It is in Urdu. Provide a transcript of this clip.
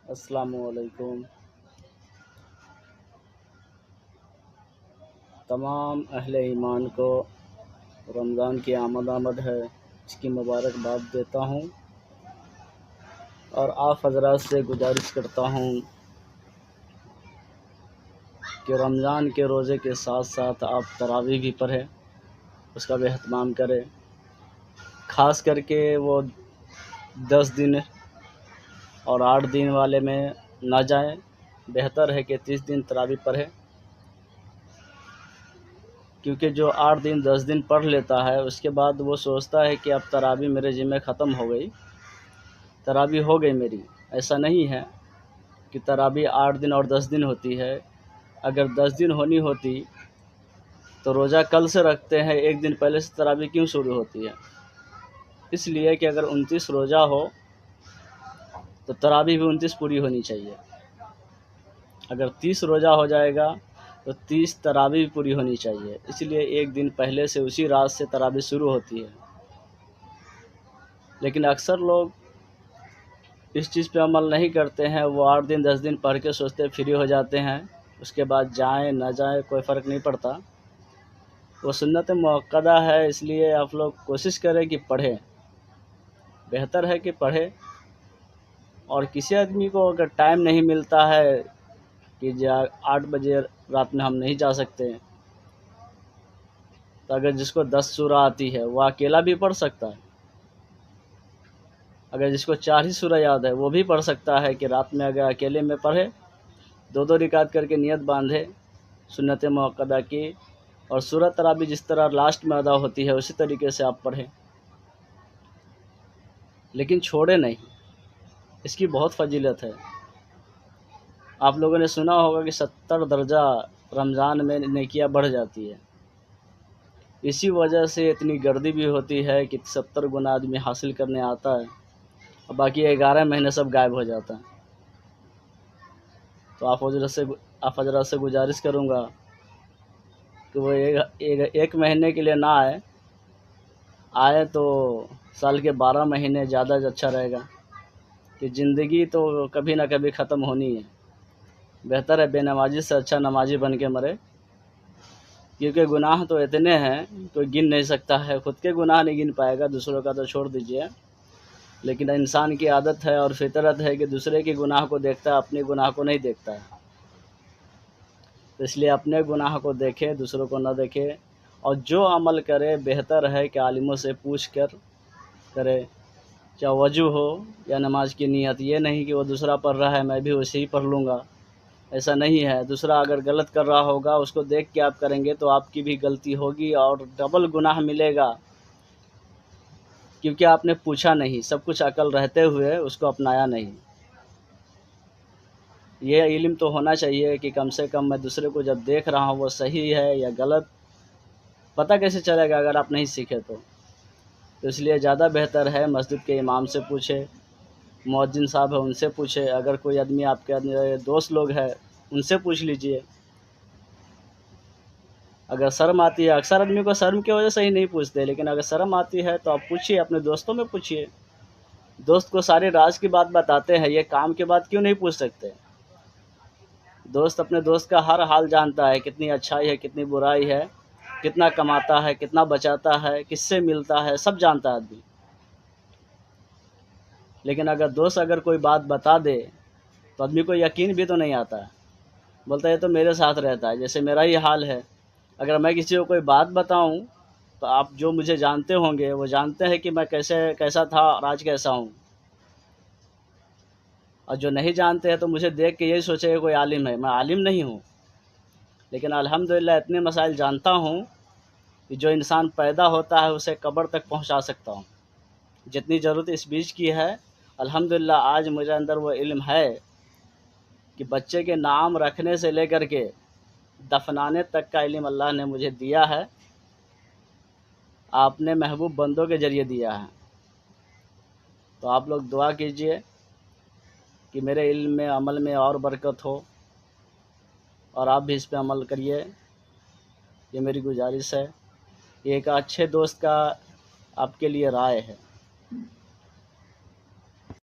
السلام علیکم تمام اہل ایمان کو رمضان کی آمد ہے، اس کی مبارکباد دیتا ہوں اور آپ حضرات سے گزارش کرتا ہوں کہ رمضان کے روزے کے ساتھ ساتھ آپ تراویح بھی پڑھیں، اس کا بھی اہتمام کریں، خاص کر کے وہ 10 دن اور 8 دن والے میں نہ جائیں۔ بہتر ہے کہ 30 دن تراویح پڑھیں، کیونکہ جو 8 دن 10 دن پڑھ لیتا ہے اس کے بعد وہ سوچتا ہے کہ اب تراویح میرے ذمہ ختم ہو گئی، تراویح ہو گئی میری۔ ایسا نہیں ہے کہ تراویح 8 دن اور 10 دن ہوتی ہے۔ اگر 10 دن ہونی ہوتی تو روزہ کل سے رکھتے ہیں، ایک دن پہلے سے تراویح کیوں شروع ہوتی ہے؟ اس لیے کہ اگر 29 روزہ ہو تو تراویح بھی 29 پوری ہونی چاہیے۔ اگر 30 روزہ ہو جائے گا تو 30 تراویح پوری ہونی چاہیے، اس لیے ایک دن پہلے سے اسی رات سے تراویح شروع ہوتی ہے۔ لیکن اکثر لوگ اس چیز پہ عمل نہیں کرتے ہیں، وہ 8 دن 10 دن پڑھ کے سوچتے فری ہو جاتے ہیں، اس کے بعد جائیں نہ جائیں کوئی فرق نہیں پڑتا۔ وہ سنت مؤکدہ ہے، اس لیے آپ لوگ کوشش کریں کہ پڑھیں، بہتر ہے کہ پڑھیں۔ اور کسی آدمی کو اگر ٹائم نہیں ملتا ہے کہ 8 بجے رات میں ہم نہیں جا سکتے، تو اگر جس کو 10 سورہ آتی ہے وہ اکیلا بھی پڑھ سکتا ہے۔ اگر جس کو 4 ہی سورہ یاد ہے وہ بھی پڑھ سکتا ہے کہ رات میں اگر اکیلے میں پڑھے، 2 رکعت کر کے نیت باندھے سنت مؤکدہ کی، اور سورہ تراویح جس طرح لاسٹ میں ادا ہوتی ہے اسی طریقے سے آپ پڑھیں، لیکن چھوڑے نہیں، اس کی بہت فضیلت ہے۔ آپ لوگوں نے سنا ہوگا کہ 70 درجہ رمضان میں نیکیاں بڑھ جاتی ہے، اسی وجہ سے اتنی گردی بھی ہوتی ہے کہ 70 گنا آدمی حاصل کرنے آتا ہے اور باقی 11 مہینے سب غائب ہو جاتا ہے۔ تو آپ حضرات سے گزارش کروں گا کہ وہ ایک مہینے کے لیے نہ آئے تو سال کے 12 مہینے زیادہ اچھا رہے گا، کہ زندگی تو کبھی نہ کبھی ختم ہونی ہے۔ بہتر ہے بے نمازی سے اچھا نمازی بن کے مرے، کیونکہ گناہ تو اتنے ہیں کوئی گن نہیں سکتا ہے، خود کے گناہ نہیں گن پائے گا، دوسروں کا تو چھوڑ دیجیے۔ لیکن انسان کی عادت ہے اور فطرت ہے کہ دوسرے کے گناہ کو دیکھتا ہے، اپنے گناہ کو نہیں دیکھتا ہے۔ تو اس لیے اپنے گناہ کو دیکھے، دوسروں کو نہ دیکھے، اور جو عمل کرے بہتر ہے کہ عالموں سے پوچھ کر کرے، چاہے وضو ہو یا نماز کی نیت۔ یہ نہیں کہ وہ دوسرا پڑھ رہا ہے میں بھی ویسے ہی پڑھ لوں گا، ایسا نہیں ہے۔ دوسرا اگر غلط کر رہا ہوگا اس کو دیکھ کے آپ کریں گے تو آپ کی بھی غلطی ہوگی اور ڈبل گناہ ملے گا، کیونکہ آپ نے پوچھا نہیں، سب کچھ عقل رہتے ہوئے اس کو اپنایا نہیں۔ یہ علم تو ہونا چاہیے کہ کم سے کم میں دوسرے کو جب دیکھ رہا ہوں وہ صحیح ہے یا غلط، پتہ کیسے چلے گا اگر آپ نہیں سیکھے تو اس لیے زیادہ بہتر ہے مسجد کے امام سے پوچھے، مؤذن صاحب ہے ان سے پوچھے، اگر کوئی آدمی آپ کے دوست لوگ ہیں ان سے پوچھ لیجئے۔ اگر شرم آتی ہے، اکثر آدمی کو شرم کی وجہ سے ہی نہیں پوچھتے، لیکن اگر شرم آتی ہے تو آپ پوچھیے، اپنے دوستوں میں پوچھیے۔ دوست کو سارے راز کی بات بتاتے ہیں، یہ کام کے بعد کیوں نہیں پوچھ سکتے؟ دوست اپنے دوست کا ہر حال جانتا ہے، کتنی اچھائی ہے کتنی برائی ہے، کتنا کماتا ہے کتنا بچاتا ہے، کس سے ملتا ہے، سب جانتا ہے آدمی۔ لیکن اگر دوست کوئی بات بتا دے تو آدمی کو یقین بھی تو نہیں آتا ہے، بولتا ہے یہ تو میرے ساتھ رہتا ہے، جیسے میرا ہی حال ہے۔ اگر میں کسی کو کوئی بات بتاؤں تو آپ جو مجھے جانتے ہوں گے وہ جانتے ہیں کہ میں کیسا تھا اور آج کیسا ہوں، اور جو نہیں جانتے ہیں تو مجھے دیکھ کے یہی سوچے کہ کوئی عالم ہے، میں عالم نہیں ہوں، لیکن الحمدللہ اتنے مسائل جانتا ہوں کہ جو انسان پیدا ہوتا ہے اسے قبر تک پہنچا سکتا ہوں۔ جتنی ضرورت اس بیچ کی ہے، الحمدللہ آج مجھے اندر وہ علم ہے کہ بچے کے نام رکھنے سے لے کر کے دفنانے تک کا علم اللہ نے مجھے دیا ہے، آپ نے محبوب بندوں کے ذریعے دیا ہے۔ تو آپ لوگ دعا کیجئے کہ میرے علم میں عمل میں اور برکت ہو، اور آپ بھی اس پہ عمل کریے، یہ میری گزارش ہے۔ یہ ایک اچھے دوست کا آپ کے لیے رائے ہے۔